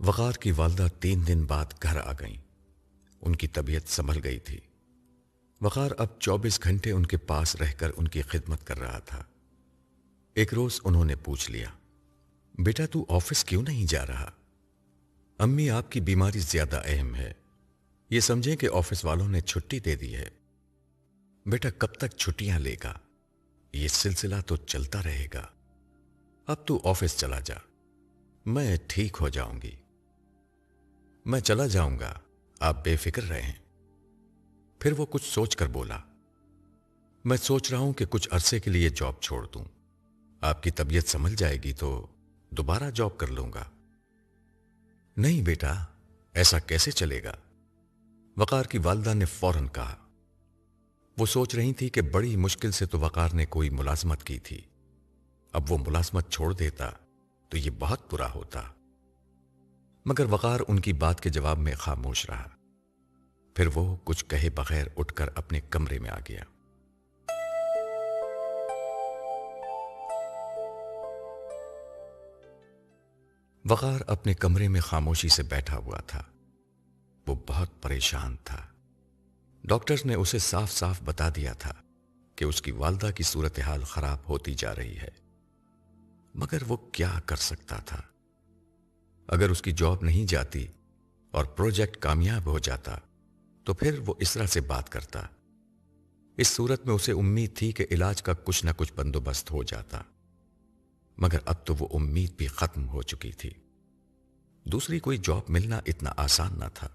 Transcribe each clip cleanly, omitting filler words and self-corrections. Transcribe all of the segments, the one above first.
وقار کی والدہ 3 دن بعد گھر آ گئیں۔ ان کی طبیعت سنبھل گئی تھی۔ وقار اب 24 گھنٹے ان کے پاس رہ کر ان کی خدمت کر رہا تھا۔ ایک روز انہوں نے پوچھ لیا، بیٹا تو آفس کیوں نہیں جا رہا؟ امی آپ کی بیماری زیادہ اہم ہے، یہ سمجھیں کہ آفس والوں نے چھٹی دے دی ہے۔ بیٹا کب تک چھٹیاں لے گا؟ یہ سلسلہ تو چلتا رہے گا۔ اب تو آفس چلا جا، میں ٹھیک ہو جاؤں گی۔ میں چلا جاؤں گا، آپ بے فکر رہیں۔ پھر وہ کچھ سوچ کر بولا، میں سوچ رہا ہوں کہ کچھ عرصے کے لیے جاب چھوڑ دوں، آپ کی طبیعت سنبھل جائے گی تو دوبارہ جاب کر لوں گا۔ نہیں بیٹا، ایسا کیسے چلے گا؟ وقار کی والدہ نے فوراً کہا۔ وہ سوچ رہی تھی کہ بڑی مشکل سے تو وقار نے کوئی ملازمت کی تھی، اب وہ ملازمت چھوڑ دیتا تو یہ بہت برا ہوتا۔ مگر وقار ان کی بات کے جواب میں خاموش رہا۔ پھر وہ کچھ کہے بغیر اٹھ کر اپنے کمرے میں آ گیا۔ وقار اپنے کمرے میں خاموشی سے بیٹھا ہوا تھا۔ وہ بہت پریشان تھا۔ ڈاکٹرز نے اسے صاف صاف بتا دیا تھا کہ اس کی والدہ کی صورتحال خراب ہوتی جا رہی ہے، مگر وہ کیا کر سکتا تھا؟ اگر اس کی جاب نہیں جاتی اور پروجیکٹ کامیاب ہو جاتا تو پھر وہ اسرا سے بات کرتا۔ اس صورت میں اسے امید تھی کہ علاج کا کچھ نہ کچھ بندوبست ہو جاتا، مگر اب تو وہ امید بھی ختم ہو چکی تھی۔ دوسری کوئی جاب ملنا اتنا آسان نہ تھا۔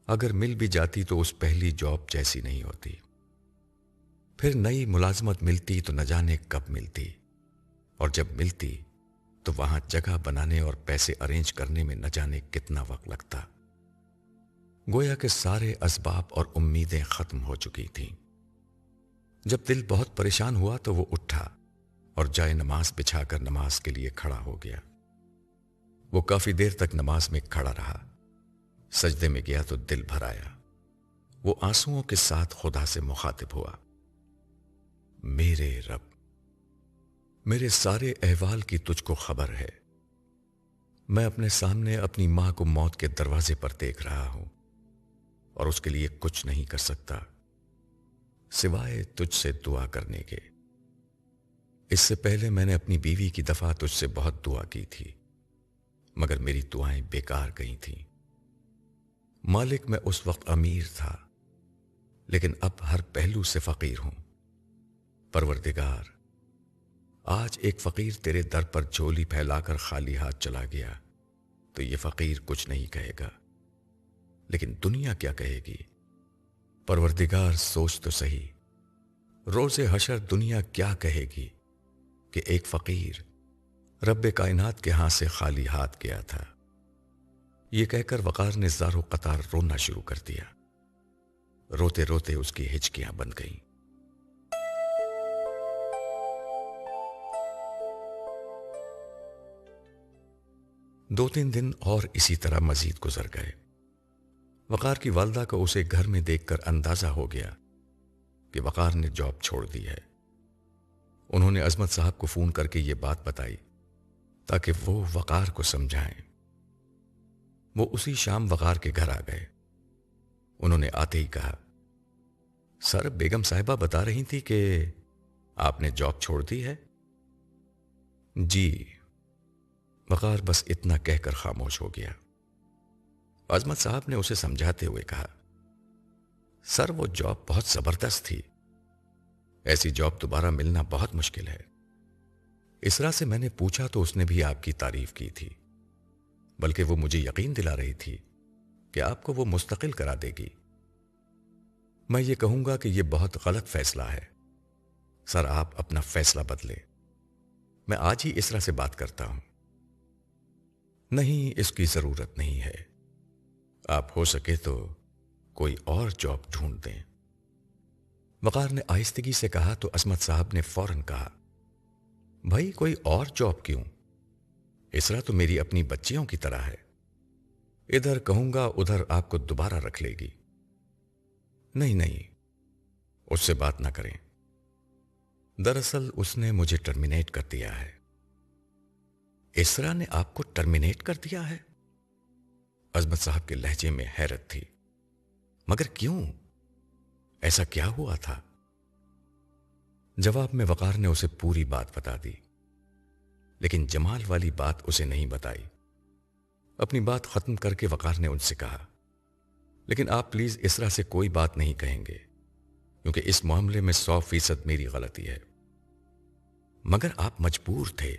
اگر مل بھی جاتی تو اس پہلی جاب جیسی نہیں ہوتی۔ پھر نئی ملازمت ملتی تو نہ جانے کب ملتی، اور جب ملتی تو وہاں جگہ بنانے اور پیسے ارینج کرنے میں نہ جانے کتنا وقت لگتا۔ گویا کہ سارے اسباب اور امیدیں ختم ہو چکی تھیں۔ جب دل بہت پریشان ہوا تو وہ اٹھا اور جائے نماز بچھا کر نماز کے لیے کھڑا ہو گیا۔ وہ کافی دیر تک نماز میں کھڑا رہا۔ سجدے میں گیا تو دل بھر آیا۔ وہ آنسوؤں کے ساتھ خدا سے مخاطب ہوا، میرے رب، میرے سارے احوال کی تجھ کو خبر ہے۔ میں اپنے سامنے اپنی ماں کو موت کے دروازے پر دیکھ رہا ہوں اور اس کے لیے کچھ نہیں کر سکتا سوائے تجھ سے دعا کرنے کے۔ اس سے پہلے میں نے اپنی بیوی کی دفعہ تجھ سے بہت دعا کی تھی، مگر میری دعائیں بیکار گئی تھیں۔ مالک میں اس وقت امیر تھا، لیکن اب ہر پہلو سے فقیر ہوں۔ پروردگار، آج ایک فقیر تیرے در پر جھولی پھیلا کر خالی ہاتھ چلا گیا تو یہ فقیر کچھ نہیں کہے گا، لیکن دنیا کیا کہے گی؟ پروردگار سوچ تو صحیح، روز حشر دنیا کیا کہے گی کہ ایک فقیر رب کائنات کے ہاں سے خالی ہاتھ گیا تھا۔ یہ کہہ کر وقار نے زار و قطار رونا شروع کر دیا۔ روتے روتے اس کی ہچکیاں بن گئیں۔ 2-3 دن اور اسی طرح مزید گزر گئے۔ وقار کی والدہ کو اسے گھر میں دیکھ کر اندازہ ہو گیا کہ وقار نے جاب چھوڑ دی ہے۔ انہوں نے عظمت صاحب کو فون کر کے یہ بات بتائی تاکہ وہ وقار کو سمجھائیں۔ وہ اسی شام وقار کے گھر آ گئے۔ انہوں نے آتے ہی کہا، سر بیگم صاحبہ بتا رہی تھی کہ آپ نے جاب چھوڑ دی ہے۔ جی۔ وقار بس اتنا کہہ کر خاموش ہو گیا۔ عظمت صاحب نے اسے سمجھاتے ہوئے کہا، سر وہ جاب بہت زبردست تھی، ایسی جاب دوبارہ ملنا بہت مشکل ہے۔ اسرا سے میں نے پوچھا تو اس نے بھی آپ کی تعریف کی تھی، بلکہ وہ مجھے یقین دلا رہی تھی کہ آپ کو وہ مستقل کرا دے گی۔ میں یہ کہوں گا کہ یہ بہت غلط فیصلہ ہے۔ سر آپ اپنا فیصلہ بدلے، میں آج ہی اسرا سے بات کرتا ہوں۔ نہیں، اس کی ضرورت نہیں ہے، آپ ہو سکے تو کوئی اور جاب ڈھونڈ دیں۔ وقار نے آہستگی سے کہا تو عصمت صاحب نے فوراً کہا، بھائی کوئی اور جاب کیوں؟ اسرا تو میری اپنی بچیوں کی طرح ہے، ادھر کہوں گا ادھر آپ کو دوبارہ رکھ لے گی۔ نہیں نہیں، اس سے بات نہ کریں، دراصل اس نے مجھے ٹرمینیٹ کر دیا ہے۔ اسرا نے آپ کو ٹرمینیٹ کر دیا ہے؟ عظمت صاحب کے لہجے میں حیرت تھی۔ مگر کیوں؟ ایسا کیا ہوا تھا؟ جواب میں وقار نے اسے پوری بات بتا دی، لیکن جمال والی بات اسے نہیں بتائی۔ اپنی بات ختم کر کے وقار نے ان سے کہا، لیکن آپ پلیز اسرا سے کوئی بات نہیں کہیں گے، کیونکہ اس معاملے میں 100% میری غلطی ہے۔ مگر آپ مجبور تھے،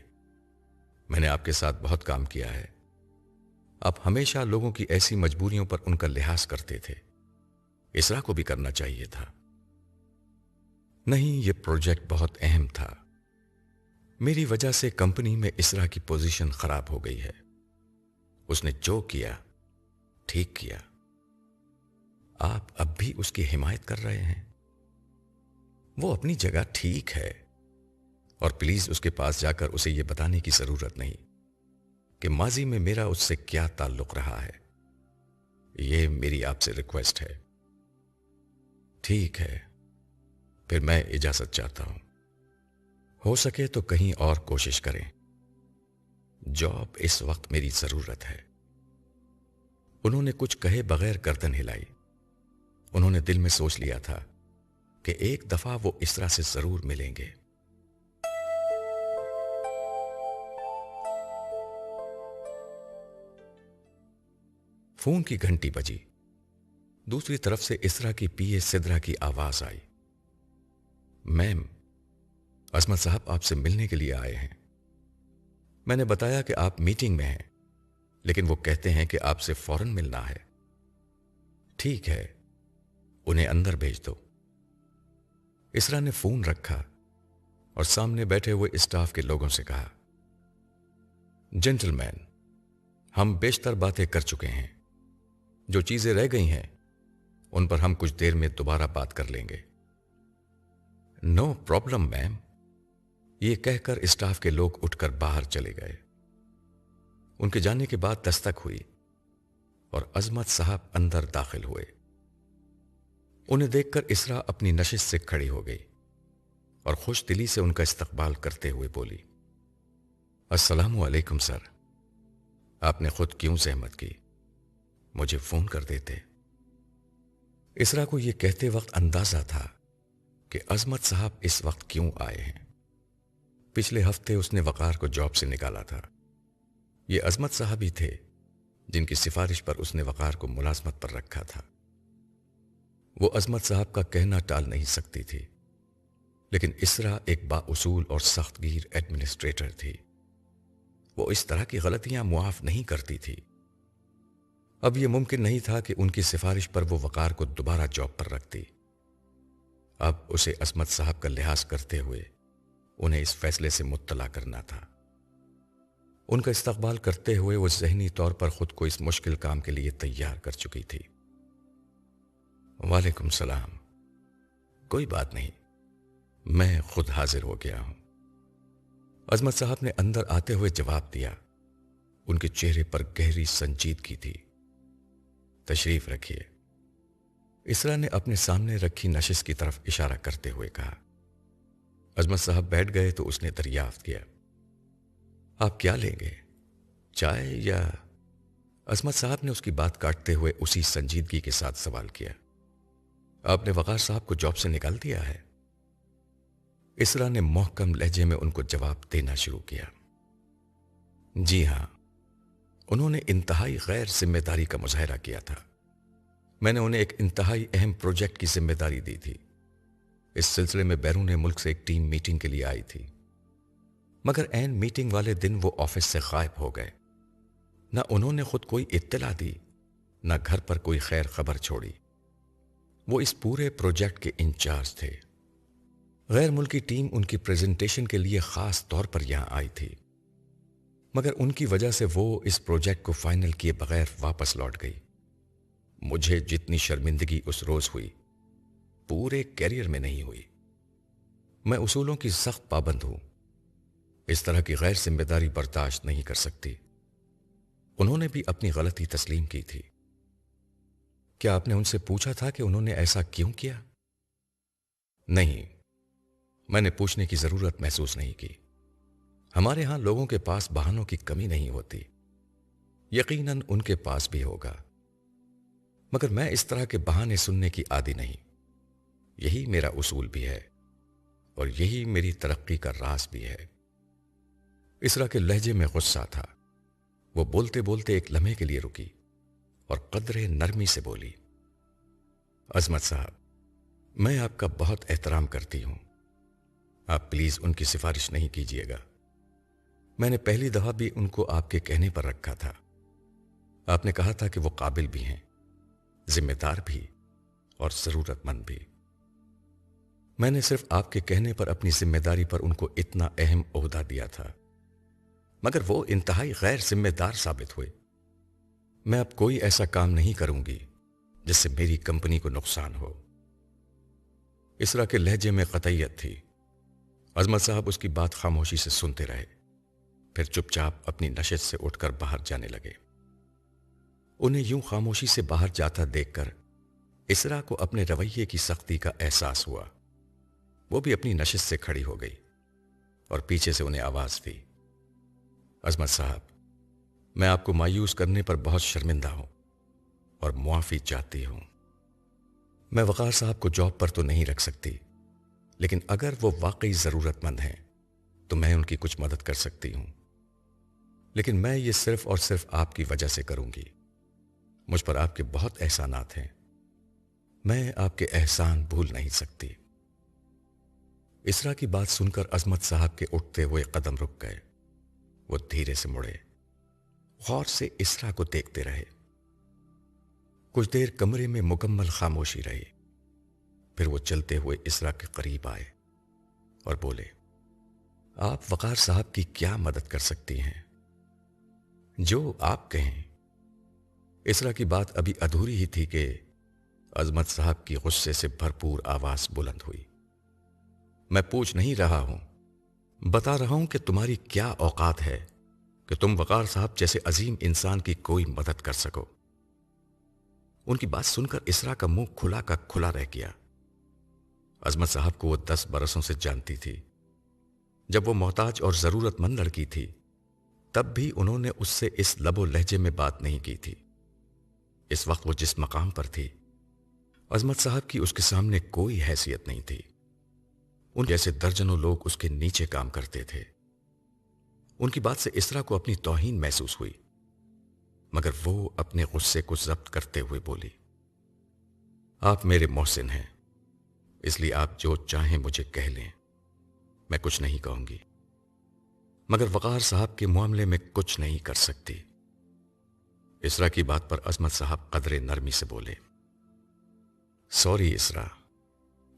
میں نے آپ کے ساتھ بہت کام کیا ہے۔ آپ ہمیشہ لوگوں کی ایسی مجبوریوں پر ان کا لحاظ کرتے تھے، اسرا کو بھی کرنا چاہیے تھا۔ نہیں، یہ پروجیکٹ بہت اہم تھا، میری وجہ سے کمپنی میں اسرا کی پوزیشن خراب ہو گئی ہے۔ اس نے جو کیا ٹھیک کیا، آپ اب بھی اس کی حمایت کر رہے ہیں۔ وہ اپنی جگہ ٹھیک ہے، اور پلیز اس کے پاس جا کر اسے یہ بتانے کی ضرورت نہیں کہ ماضی میں میرا اس سے کیا تعلق رہا ہے۔ یہ میری آپ سے ریکویسٹ ہے۔ ٹھیک ہے، پھر میں اجازت چاہتا ہوں۔ ہو سکے تو کہیں اور کوشش کریں، جاب اس وقت میری ضرورت ہے۔ انہوں نے کچھ کہے بغیر گردن ہلائی۔ انہوں نے دل میں سوچ لیا تھا کہ ایک دفعہ وہ اسرا سے ضرور ملیں گے۔ فون کی گھنٹی بجی۔ دوسری طرف سے اسرا کی پی اے سدرا کی آواز آئی، میم، عظمت صاحب آپ سے ملنے کے لیے آئے ہیں۔ میں نے بتایا کہ آپ میٹنگ میں ہیں، لیکن وہ کہتے ہیں کہ آپ سے فوراً ملنا ہے۔ ٹھیک ہے، انہیں اندر بھیج دو۔ اسرا نے فون رکھا اور سامنے بیٹھے ہوئے اسٹاف کے لوگوں سے کہا، جینٹل مین، ہم بیشتر باتیں کر چکے ہیں، جو چیزیں رہ گئی ہیں ان پر ہم کچھ دیر میں دوبارہ بات کر لیں گے۔ نو پرابلم میم، یہ کہہ کر اسٹاف کے لوگ اٹھ کر باہر چلے گئے۔ ان کے جانے کے بعد دستک ہوئی اور عظمت صاحب اندر داخل ہوئے۔ انہیں دیکھ کر اسرا اپنی نشست سے کھڑی ہو گئی اور خوش دلی سے ان کا استقبال کرتے ہوئے بولی، السلام علیکم سر، آپ نے خود کیوں زحمت کی؟ مجھے فون کر دیتے۔ اسرا کو یہ کہتے وقت اندازہ تھا کہ عظمت صاحب اس وقت کیوں آئے ہیں۔ پچھلے ہفتے اس نے وقار کو جاب سے نکالا تھا۔ یہ عظمت صاحب ہی تھے جن کی سفارش پر اس نے وقار کو ملازمت پر رکھا تھا۔ وہ عظمت صاحب کا کہنا ٹال نہیں سکتی تھی، لیکن اسرا ایک با اصول اور سخت گیر ایڈمنسٹریٹر تھی۔ وہ اس طرح کی غلطیاں معاف نہیں کرتی تھی۔ اب یہ ممکن نہیں تھا کہ ان کی سفارش پر وہ وقار کو دوبارہ جاب پر رکھتی۔ اب اسے عظمت صاحب کا لحاظ کرتے ہوئے انہیں اس فیصلے سے مطلع کرنا تھا۔ ان کا استقبال کرتے ہوئے وہ ذہنی طور پر خود کو اس مشکل کام کے لیے تیار کر چکی تھی۔ وعلیکم السلام، کوئی بات نہیں، میں خود حاضر ہو گیا ہوں۔ عظمت صاحب نے اندر آتے ہوئے جواب دیا۔ ان کے چہرے پر گہری سنجیدگی تھی۔ تشریف رکھیے۔ اسرا نے اپنے سامنے رکھی نشست کی طرف اشارہ کرتے ہوئے کہا۔ عظمت صاحب بیٹھ گئے تو اس نے دریافت کیا، آپ کیا لیں گے، چائے یا؟ عظمت صاحب نے اس کی بات کاٹتے ہوئے اسی سنجیدگی کے ساتھ سوال کیا، آپ نے وقار صاحب کو جاب سے نکال دیا ہے؟ اسرا نے محکم لہجے میں ان کو جواب دینا شروع کیا، جی ہاں، انہوں نے انتہائی غیر ذمہ داری کا مظاہرہ کیا تھا۔ میں نے انہیں ایک انتہائی اہم پروجیکٹ کی ذمہ داری دی تھی۔ اس سلسلے میں بیرون ملک سے ایک ٹیم میٹنگ کے لیے آئی تھی، مگر عین میٹنگ والے دن وہ آفس سے غائب ہو گئے۔ نہ انہوں نے خود کوئی اطلاع دی، نہ گھر پر کوئی خیر خبر چھوڑی۔ وہ اس پورے پروجیکٹ کے انچارج تھے۔ غیر ملکی ٹیم ان کی پریزنٹیشن کے لیے خاص طور پر یہاں آئی تھی، مگر ان کی وجہ سے وہ اس پروجیکٹ کو فائنل کیے بغیر واپس لوٹ گئی۔ مجھے جتنی شرمندگی اس روز ہوئی، پورے کیریئر میں نہیں ہوئی۔ میں اصولوں کی سخت پابند ہوں، اس طرح کی غیر ذمہ داری برداشت نہیں کر سکتی۔ انہوں نے بھی اپنی غلطی تسلیم کی تھی۔ کیا آپ نے ان سے پوچھا تھا کہ انہوں نے ایسا کیوں کیا؟ نہیں، میں نے پوچھنے کی ضرورت محسوس نہیں کی۔ ہمارے ہاں لوگوں کے پاس بہانوں کی کمی نہیں ہوتی۔ یقیناً ان کے پاس بھی ہوگا، مگر میں اس طرح کے بہانے سننے کی عادی نہیں۔ یہی میرا اصول بھی ہے اور یہی میری ترقی کا راز بھی ہے۔ اسرا کے لہجے میں غصہ تھا۔ وہ بولتے بولتے ایک لمحے کے لیے رکی اور قدرے نرمی سے بولی، عظمت صاحب، میں آپ کا بہت احترام کرتی ہوں، آپ پلیز ان کی سفارش نہیں کیجیے گا۔ میں نے پہلی دفعہ بھی ان کو آپ کے کہنے پر رکھا تھا۔ آپ نے کہا تھا کہ وہ قابل بھی ہیں، ذمہ دار بھی اور ضرورت مند بھی۔ میں نے صرف آپ کے کہنے پر اپنی ذمہ داری پر ان کو اتنا اہم عہدہ دیا تھا، مگر وہ انتہائی غیر ذمہ دار ثابت ہوئے۔ میں اب کوئی ایسا کام نہیں کروں گی جس سے میری کمپنی کو نقصان ہو۔ اسرا کے لہجے میں قطعیت تھی۔ عظمت صاحب اس کی بات خاموشی سے سنتے رہے، پھر چپ چاپ اپنی نشست سے اٹھ کر باہر جانے لگے۔ انہیں یوں خاموشی سے باہر جاتا دیکھ کر اسرا کو اپنے رویے کی سختی کا احساس ہوا۔ وہ بھی اپنی نشست سے کھڑی ہو گئی اور پیچھے سے انہیں آواز دی، عظمت صاحب، میں آپ کو مایوس کرنے پر بہت شرمندہ ہوں اور معافی چاہتی ہوں۔ میں وقار صاحب کو جاب پر تو نہیں رکھ سکتی، لیکن اگر وہ واقعی ضرورت مند ہیں تو میں ان کی کچھ مدد کر سکتی ہوں، لیکن میں یہ صرف اور صرف آپ کی وجہ سے کروں گی۔ مجھ پر آپ کے بہت احسانات ہیں، میں آپ کے احسان بھول نہیں سکتی۔ اسرا کی بات سن کر عظمت صاحب کے اٹھتے ہوئے قدم رک گئے۔ وہ دھیرے سے مڑے، غور سے اسرا کو دیکھتے رہے۔ کچھ دیر کمرے میں مکمل خاموشی رہی، پھر وہ چلتے ہوئے اسرا کے قریب آئے اور بولے، آپ وقار صاحب کی کیا مدد کر سکتی ہیں؟ جو آپ کہیں۔ اسرا کی بات ابھی ادھوری ہی تھی کہ عظمت صاحب کی غصے سے بھرپور آواز بلند ہوئی، میں پوچھ نہیں رہا ہوں، بتا رہا ہوں کہ تمہاری کیا اوقات ہے کہ تم وقار صاحب جیسے عظیم انسان کی کوئی مدد کر سکو۔ ان کی بات سن کر اسرا کا منہ کھلا کا کھلا رہ گیا۔ عظمت صاحب کو وہ 10 برسوں سے جانتی تھی۔ جب وہ محتاج اور ضرورت مند لڑکی تھی تب بھی انہوں نے اس سے اس لب و لہجے میں بات نہیں کی تھی۔ اس وقت وہ جس مقام پر تھی، عظمت صاحب کی اس کے سامنے کوئی حیثیت نہیں تھی۔ ان جیسے درجنوں لوگ اس کے نیچے کام کرتے تھے۔ ان کی بات سے اسرا کو اپنی توہین محسوس ہوئی، مگر وہ اپنے غصے کو ضبط کرتے ہوئے بولی، آپ میرے محسن ہیں، اس لیے آپ جو چاہیں مجھے کہہ لیں، میں کچھ نہیں کہوں گی، مگر وقار صاحب کے معاملے میں کچھ نہیں کر سکتی۔ اسرا کی بات پر عظمت صاحب قدرے نرمی سے بولے، سوری اسرا،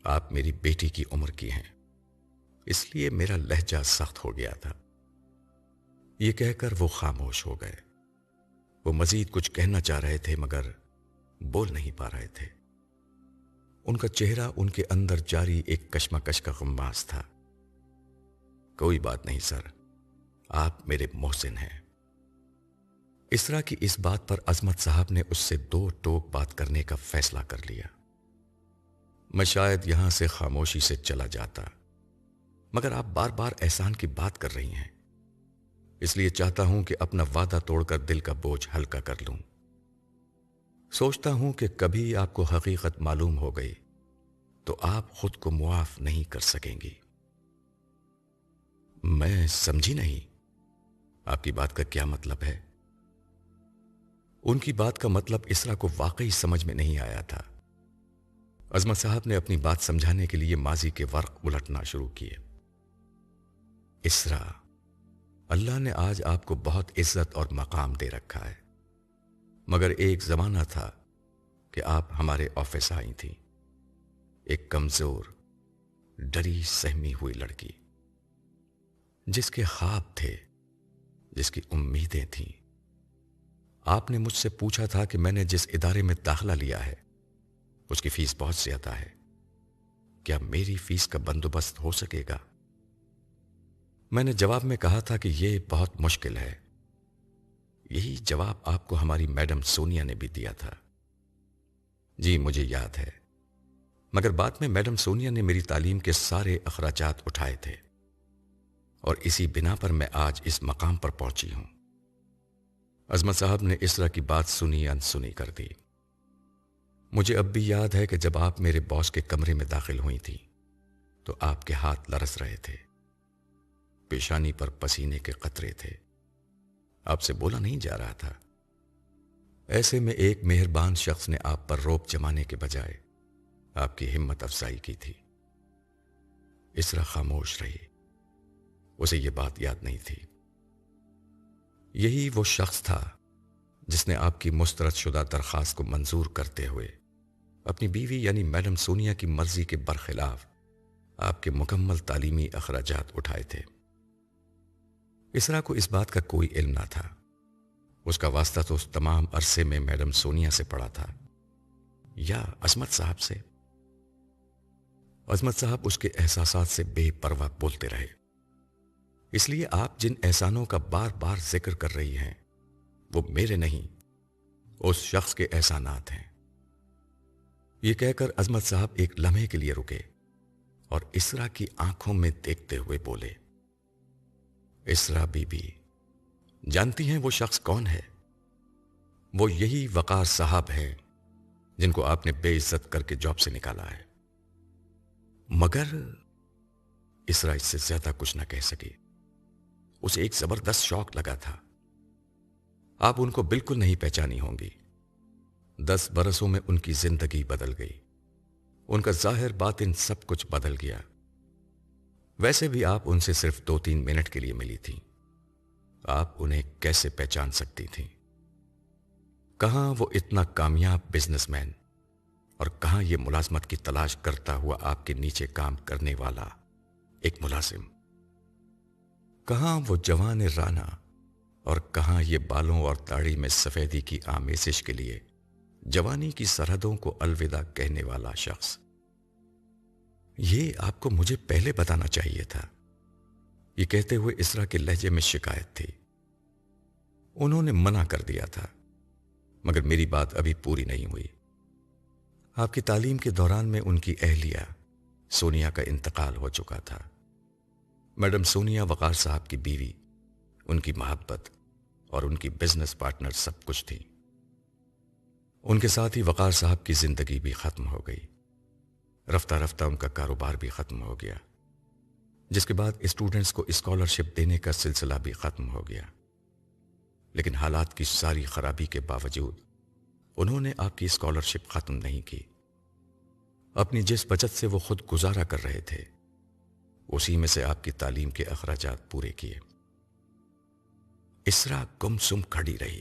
آپ میری بیٹی کی عمر کی ہیں، اس لیے میرا لہجہ سخت ہو گیا تھا۔ یہ کہہ کر وہ خاموش ہو گئے۔ وہ مزید کچھ کہنا چاہ رہے تھے مگر بول نہیں پا رہے تھے۔ ان کا چہرہ ان کے اندر جاری ایک کشمکش کا غماز تھا۔ کوئی بات نہیں سر، آپ میرے محسن ہیں۔ اسرا کی اس بات پر عظمت صاحب نے اس سے 2 ٹوک بات کرنے کا فیصلہ کر لیا۔ میں شاید یہاں سے خاموشی سے چلا جاتا، مگر آپ بار بار احسان کی بات کر رہی ہیں، اس لیے چاہتا ہوں کہ اپنا وعدہ توڑ کر دل کا بوجھ ہلکا کر لوں۔ سوچتا ہوں کہ کبھی آپ کو حقیقت معلوم ہو گئی تو آپ خود کو معاف نہیں کر سکیں گی۔ میں سمجھی نہیں، آپ کی بات کا کیا مطلب ہے؟ ان کی بات کا مطلب اسرا کو واقعی سمجھ میں نہیں آیا تھا۔ عظمت صاحب نے اپنی بات سمجھانے کے لیے ماضی کے ورق الٹنا شروع کیے۔ اسرا، اللہ نے آج آپ کو بہت عزت اور مقام دے رکھا ہے، مگر ایک زمانہ تھا کہ آپ ہمارے آفس آئی تھیں، ایک کمزور، ڈری سہمی ہوئی لڑکی، جس کے خواب تھے، جس کی امیدیں تھیں۔ آپ نے مجھ سے پوچھا تھا کہ میں نے جس ادارے میں داخلہ لیا ہے اس کی فیس بہت زیادہ ہے، کیا میری فیس کا بندوبست ہو سکے گا؟ میں نے جواب میں کہا تھا کہ یہ بہت مشکل ہے۔ یہی جواب آپ کو ہماری میڈم سونیا نے بھی دیا تھا۔ جی مجھے یاد ہے، مگر بعد میں میڈم سونیا نے میری تعلیم کے سارے اخراجات اٹھائے تھے اور اسی بنا پر میں آج اس مقام پر پہنچی ہوں۔ عظمت صاحب نے اسرا کی بات سنی انسنی کر دی۔ مجھے اب بھی یاد ہے کہ جب آپ میرے باس کے کمرے میں داخل ہوئی تھی تو آپ کے ہاتھ لرز رہے تھے، پیشانی پر پسینے کے قطرے تھے، آپ سے بولا نہیں جا رہا تھا۔ ایسے میں ایک مہربان شخص نے آپ پر روب جمانے کے بجائے آپ کی ہمت افزائی کی تھی۔ اسرا خاموش رہی، اسے یہ بات یاد نہیں تھی۔ یہی وہ شخص تھا جس نے آپ کی مسترد شدہ درخواست کو منظور کرتے ہوئے اپنی بیوی یعنی میڈم سونیا کی مرضی کے برخلاف آپ کے مکمل تعلیمی اخراجات اٹھائے تھے۔ اسرا کو اس بات کا کوئی علم نہ تھا، اس کا واسطہ تو اس تمام عرصے میں میڈم سونیا سے پڑا تھا یا عظمت صاحب سے۔ عظمت صاحب اس کے احساسات سے بے پرواہ بولتے رہے۔ اس لیے آپ جن احسانوں کا بار بار ذکر کر رہی ہیں وہ میرے نہیں، اس شخص کے احسانات ہیں۔ یہ کہہ کر عظمت صاحب ایک لمحے کے لیے رکے اور اسرا کی آنکھوں میں دیکھتے ہوئے بولے، اسرا بی بی، جانتی ہیں وہ شخص کون ہے؟ وہ یہی وقار صاحب ہیں جن کو آپ نے بے عزت کر کے جاب سے نکالا ہے۔ مگر اسرا اس سے زیادہ کچھ نہ کہہ سکی۔ اسے ایک زبردست شوق لگا تھا۔ آپ ان کو بالکل نہیں پہچانی ہوں گی۔ 10 برسوں میں ان کی زندگی بدل گئی، ان کا ظاہر باطن سب کچھ بدل گیا۔ ویسے بھی آپ ان سے صرف 2-3 منٹ کے لیے ملی تھیں، آپ انہیں کیسے پہچان سکتی تھیں؟ کہاں وہ اتنا کامیاب بزنس مین اور کہاں یہ ملازمت کی تلاش کرتا ہوا آپ کے نیچے کام کرنے والا ایک ملازم؟ کہاں وہ جوان رانا اور کہاں یہ بالوں اور داڑھی میں سفیدی کی آمیزش کے لیے جوانی کی سرحدوں کو الوداع کہنے والا شخص؟ یہ آپ کو مجھے پہلے بتانا چاہیے تھا، یہ کہتے ہوئے اسرا کے لہجے میں شکایت تھی۔ انہوں نے منع کر دیا تھا، مگر میری بات ابھی پوری نہیں ہوئی۔ آپ کی تعلیم کے دوران میں ان کی اہلیہ سونیا کا انتقال ہو چکا تھا۔ میڈم سونیا وقار صاحب کی بیوی، ان کی محبت اور ان کی بزنس پارٹنر سب کچھ تھی۔ ان کے ساتھ ہی وقار صاحب کی زندگی بھی ختم ہو گئی۔ رفتہ رفتہ ان کا کاروبار بھی ختم ہو گیا، جس کے بعد اسٹوڈنٹس کو اسکالرشپ دینے کا سلسلہ بھی ختم ہو گیا۔ لیکن حالات کی ساری خرابی کے باوجود انہوں نے آپ کی اسکالرشپ ختم نہیں کی۔ اپنی جس بچت سے وہ خود گزارا کر رہے تھے، اسی میں سے آپ کی تعلیم کے اخراجات پورے کیے۔ اسرا گم سم کھڑی رہی،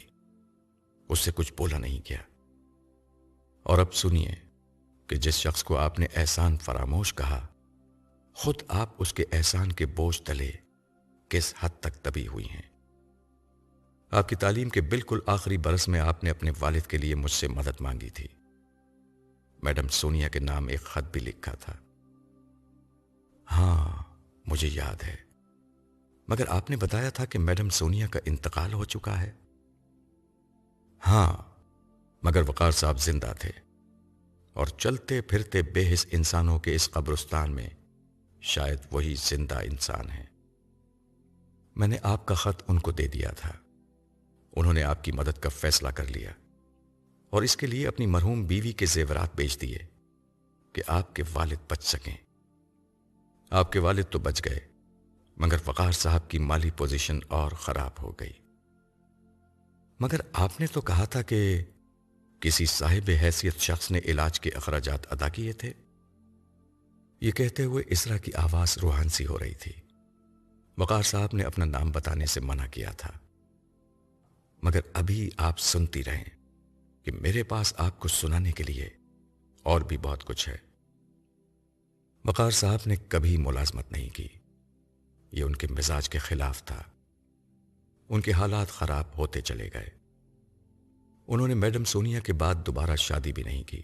اس سے کچھ بولا نہیں گیا۔ اور اب سنیے کہ جس شخص کو آپ نے احسان فراموش کہا، خود آپ اس کے احسان کے بوجھ تلے کس حد تک دبی ہوئی ہیں۔ آپ کی تعلیم کے بالکل آخری برس میں آپ نے اپنے والد کے لیے مجھ سے مدد مانگی تھی۔ میڈم سونیا کے نام ایک خط بھی لکھا تھا۔ ہاں مجھے یاد ہے، مگر آپ نے بتایا تھا کہ میڈم سونیا کا انتقال ہو چکا ہے۔ ہاں، مگر وقار صاحب زندہ تھے اور چلتے پھرتے بے حس انسانوں کے اس قبرستان میں شاید وہی زندہ انسان ہیں۔ میں نے آپ کا خط ان کو دے دیا تھا، انہوں نے آپ کی مدد کا فیصلہ کر لیا اور اس کے لیے اپنی مرحوم بیوی کے زیورات بیچ دیے کہ آپ کے والد بچ سکیں۔ آپ کے والد تو بچ گئے، مگر وقار صاحب کی مالی پوزیشن اور خراب ہو گئی۔ مگر آپ نے تو کہا تھا کہ کسی صاحب حیثیت شخص نے علاج کے اخراجات ادا کیے تھے۔ یہ کہتے ہوئے اسرا کی آواز روحان سی ہو رہی تھی۔ وقار صاحب نے اپنا نام بتانے سے منع کیا تھا، مگر ابھی آپ سنتی رہیں کہ میرے پاس آپ کو سنانے کے لیے اور بھی بہت کچھ ہے۔ وقار صاحب نے کبھی ملازمت نہیں کی، یہ ان کے مزاج کے خلاف تھا۔ ان کے حالات خراب ہوتے چلے گئے۔ انہوں نے میڈم سونیا کے بعد دوبارہ شادی بھی نہیں کی،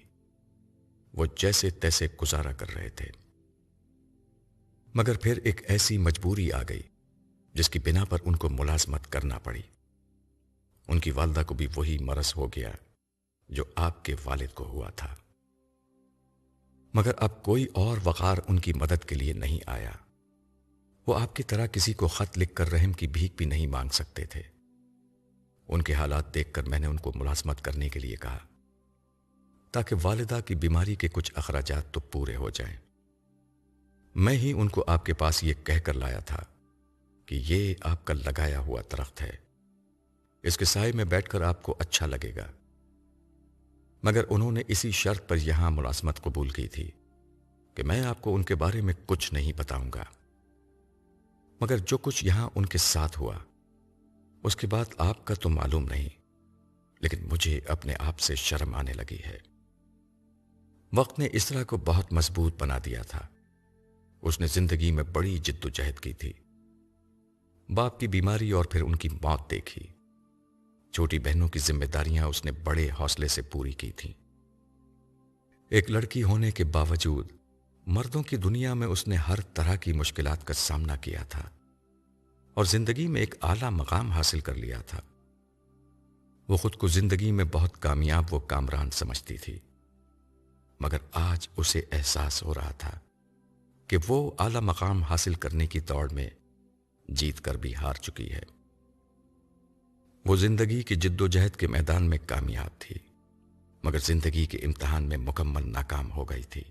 وہ جیسے تیسے گزارا کر رہے تھے۔ مگر پھر ایک ایسی مجبوری آ گئی جس کی بنا پر ان کو ملازمت کرنا پڑی۔ ان کی والدہ کو بھی وہی مرض ہو گیا جو آپ کے والد کو ہوا تھا۔ مگر اب کوئی اور وقار ان کی مدد کے لیے نہیں آیا۔ وہ آپ کی طرح کسی کو خط لکھ کر رحم کی بھیک بھی نہیں مانگ سکتے تھے۔ ان کے حالات دیکھ کر میں نے ان کو ملازمت کرنے کے لیے کہا تاکہ والدہ کی بیماری کے کچھ اخراجات تو پورے ہو جائیں۔ میں ہی ان کو آپ کے پاس یہ کہہ کر لایا تھا کہ یہ آپ کا لگایا ہوا درخت ہے، اس کے سائے میں بیٹھ کر آپ کو اچھا لگے گا، مگر انہوں نے اسی شرط پر یہاں ملازمت قبول کی تھی کہ میں آپ کو ان کے بارے میں کچھ نہیں بتاؤں گا۔ مگر جو کچھ یہاں ان کے ساتھ ہوا اس کے بعد آپ کا تو معلوم نہیں، لیکن مجھے اپنے آپ سے شرم آنے لگی ہے۔ وقت نے اسرا کو بہت مضبوط بنا دیا تھا۔ اس نے زندگی میں بڑی جد و جہد کی تھی، باپ کی بیماری اور پھر ان کی موت دیکھی، چھوٹی بہنوں کی ذمہ داریاں اس نے بڑے حوصلے سے پوری کی تھیں۔ ایک لڑکی ہونے کے باوجود مردوں کی دنیا میں اس نے ہر طرح کی مشکلات کا سامنا کیا تھا اور زندگی میں ایک اعلیٰ مقام حاصل کر لیا تھا۔ وہ خود کو زندگی میں بہت کامیاب و کامران سمجھتی تھی، مگر آج اسے احساس ہو رہا تھا کہ وہ اعلیٰ مقام حاصل کرنے کی دوڑ میں جیت کر بھی ہار چکی ہے۔ وہ زندگی کی جد و جہد کے میدان میں کامیاب تھی، مگر زندگی کے امتحان میں مکمل ناکام ہو گئی تھی۔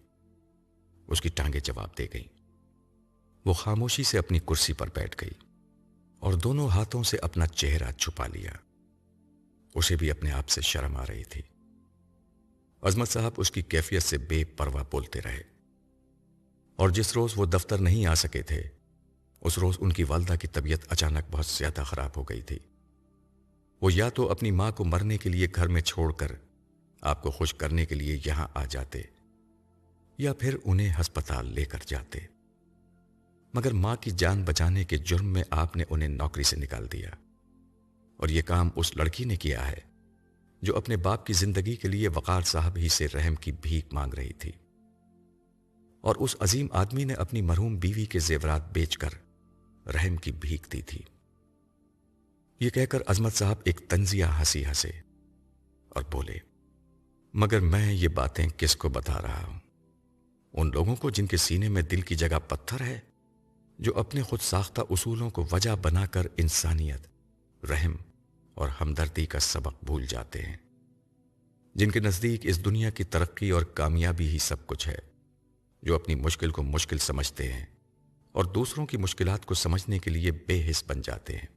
اس کی ٹانگیں جواب دے گئیں۔ وہ خاموشی سے اپنی کرسی پر بیٹھ گئی اور دونوں ہاتھوں سے اپنا چہرہ چھپا لیا۔ اسے بھی اپنے آپ سے شرم آ رہی تھی۔ عظمت صاحب اس کی کیفیت سے بے پرواہ بولتے رہے، اور جس روز وہ دفتر نہیں آ سکے تھے اس روز ان کی والدہ کی طبیعت اچانک بہت زیادہ خراب ہو گئی تھی۔ وہ یا تو اپنی ماں کو مرنے کے لیے گھر میں چھوڑ کر آپ کو خوش کرنے کے لیے یہاں آ جاتے یا پھر انہیں ہسپتال لے کر جاتے، مگر ماں کی جان بچانے کے جرم میں آپ نے انہیں نوکری سے نکال دیا، اور یہ کام اس لڑکی نے کیا ہے جو اپنے باپ کی زندگی کے لیے وقار صاحب ہی سے رحم کی بھیک مانگ رہی تھی، اور اس عظیم آدمی نے اپنی مرحوم بیوی کے زیورات بیچ کر رحم کی بھیک دی تھی۔ یہ کہہ کر عظمت صاحب ایک طنزیہ ہنسی ہنسے اور بولے، مگر میں یہ باتیں کس کو بتا رہا ہوں؟ ان لوگوں کو جن کے سینے میں دل کی جگہ پتھر ہے، جو اپنے خود ساختہ اصولوں کو وجہ بنا کر انسانیت، رحم اور ہمدردی کا سبق بھول جاتے ہیں، جن کے نزدیک اس دنیا کی ترقی اور کامیابی ہی سب کچھ ہے، جو اپنی مشکل کو مشکل سمجھتے ہیں اور دوسروں کی مشکلات کو سمجھنے کے لیے بے حس بن جاتے ہیں۔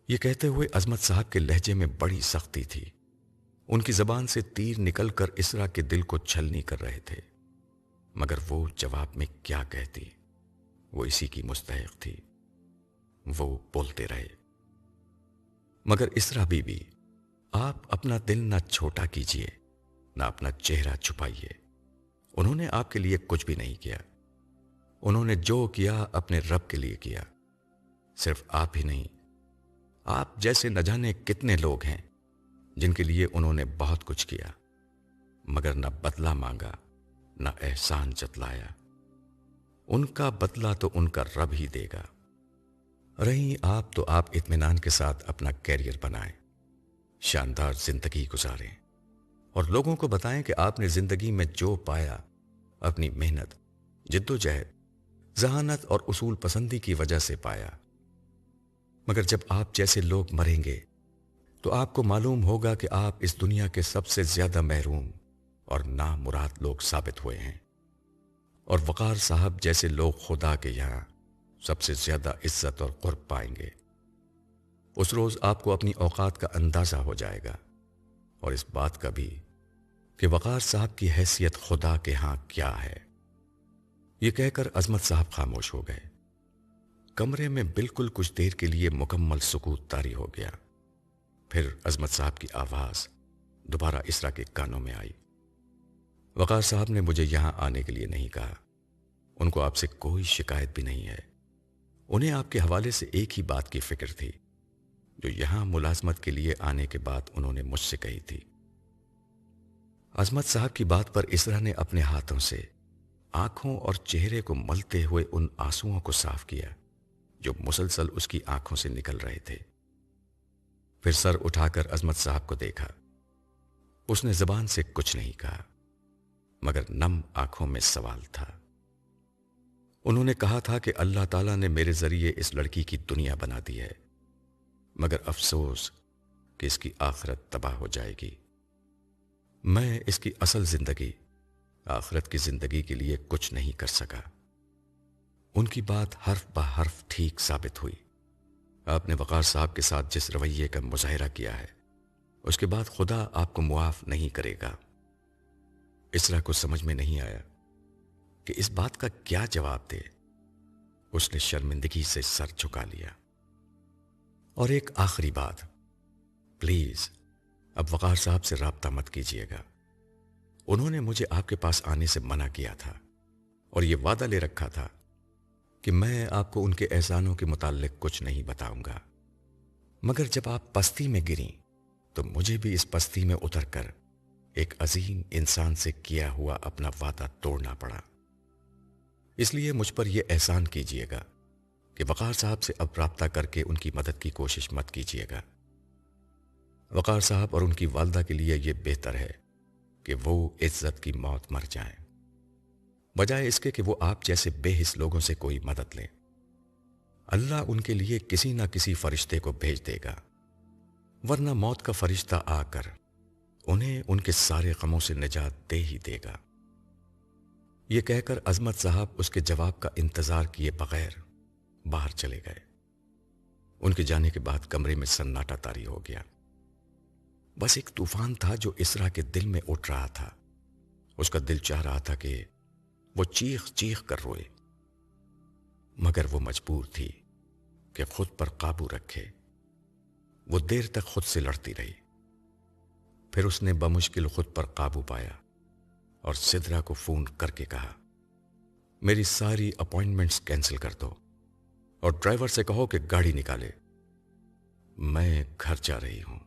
یہ کہتے ہوئے عظمت صاحب کے لہجے میں بڑی سختی تھی۔ ان کی زبان سے تیر نکل کر اسرا کے دل کو چھلنی کر رہے تھے، مگر وہ جواب میں کیا کہتی؟ وہ اسی کی مستحق تھی۔ وہ بولتے رہے، مگر اسرا بی بی، آپ اپنا دل نہ چھوٹا کیجیے، نہ اپنا چہرہ چھپائیے۔ انہوں نے آپ کے لیے کچھ بھی نہیں کیا۔ انہوں نے جو کیا اپنے رب کے لیے کیا۔ صرف آپ ہی نہیں، آپ جیسے نہ جانے کتنے لوگ ہیں جن کے لیے انہوں نے بہت کچھ کیا، مگر نہ بدلہ مانگا، نہ احسان جتلایا۔ ان کا بدلہ تو ان کا رب ہی دے گا۔ رہی آپ تو آپ اطمینان کے ساتھ اپنا کیریئر بنائیں، شاندار زندگی گزاریں، اور لوگوں کو بتائیں کہ آپ نے زندگی میں جو پایا اپنی محنت، جد و جہد، ذہانت اور اصول پسندی کی وجہ سے پایا۔ مگر جب آپ جیسے لوگ مریں گے تو آپ کو معلوم ہوگا کہ آپ اس دنیا کے سب سے زیادہ محروم اور نامراد لوگ ثابت ہوئے ہیں، اور وقار صاحب جیسے لوگ خدا کے یہاں سب سے زیادہ عزت اور قرب پائیں گے۔ اس روز آپ کو اپنی اوقات کا اندازہ ہو جائے گا، اور اس بات کا بھی کہ وقار صاحب کی حیثیت خدا کے ہاں کیا ہے۔ یہ کہہ کر عظمت صاحب خاموش ہو گئے۔ کمرے میں بالکل کچھ دیر کے لیے مکمل سکوت طاری ہو گیا۔ پھر عظمت صاحب کی آواز دوبارہ اسرا کے کانوں میں آئی، وقار صاحب نے مجھے یہاں آنے کے لیے نہیں کہا، ان کو آپ سے کوئی شکایت بھی نہیں ہے، انہیں آپ کے حوالے سے ایک ہی بات کی فکر تھی جو یہاں ملازمت کے لیے آنے کے بعد انہوں نے مجھ سے کہی تھی۔ عظمت صاحب کی بات پر اسرا نے اپنے ہاتھوں سے آنکھوں اور چہرے کو ملتے ہوئے ان آنسوؤں کو صاف کیا جو مسلسل اس کی آنکھوں سے نکل رہے تھے۔ پھر سر اٹھا کر عظمت صاحب کو دیکھا۔ اس نے زبان سے کچھ نہیں کہا، مگر نم آنکھوں میں سوال تھا۔ انہوں نے کہا تھا کہ اللہ تعالیٰ نے میرے ذریعے اس لڑکی کی دنیا بنا دی ہے، مگر افسوس کہ اس کی آخرت تباہ ہو جائے گی۔ میں اس کی اصل زندگی، آخرت کی زندگی کے لیے کچھ نہیں کر سکا۔ ان کی بات حرف بہ حرف ٹھیک ثابت ہوئی۔ آپ نے وقار صاحب کے ساتھ جس رویے کا مظاہرہ کیا ہے، اس کے بعد خدا آپ کو معاف نہیں کرے گا۔ اسرا کو سمجھ میں نہیں آیا کہ اس بات کا کیا جواب دے۔ اس نے شرمندگی سے سر جھکا لیا۔ اور ایک آخری بات، پلیز اب وقار صاحب سے رابطہ مت کیجیے گا۔ انہوں نے مجھے آپ کے پاس آنے سے منع کیا تھا اور یہ وعدہ لے رکھا تھا کہ میں آپ کو ان کے احسانوں کے متعلق کچھ نہیں بتاؤں گا، مگر جب آپ پستی میں گریں تو مجھے بھی اس پستی میں اتر کر ایک عظیم انسان سے کیا ہوا اپنا وعدہ توڑنا پڑا۔ اس لیے مجھ پر یہ احسان کیجیے گا کہ وقار صاحب سے اب رابطہ کر کے ان کی مدد کی کوشش مت کیجیے گا۔ وقار صاحب اور ان کی والدہ کے لیے یہ بہتر ہے کہ وہ عزت کی موت مر جائیں، بجائے اس کے کہ وہ آپ جیسے بے حس لوگوں سے کوئی مدد لیں۔ اللہ ان کے لیے کسی نہ کسی فرشتے کو بھیج دے گا، ورنہ موت کا فرشتہ آ کر انہیں ان کے سارے غموں سے نجات دے ہی دے گا۔ یہ کہہ کر عظمت صاحب اس کے جواب کا انتظار کیے بغیر باہر چلے گئے۔ ان کے جانے کے بعد کمرے میں سناٹا طاری ہو گیا۔ بس ایک طوفان تھا جو اسرا کے دل میں اٹھ رہا تھا۔ اس کا دل چاہ رہا تھا کہ وہ چیخ چیخ کر روئے، مگر وہ مجبور تھی کہ خود پر قابو رکھے۔ وہ دیر تک خود سے لڑتی رہی، پھر اس نے بمشکل خود پر قابو پایا اور سدرا کو فون کر کے کہا، میری ساری اپوائنٹمنٹس کینسل کر دو اور ڈرائیور سے کہو کہ گاڑی نکالے، میں گھر جا رہی ہوں۔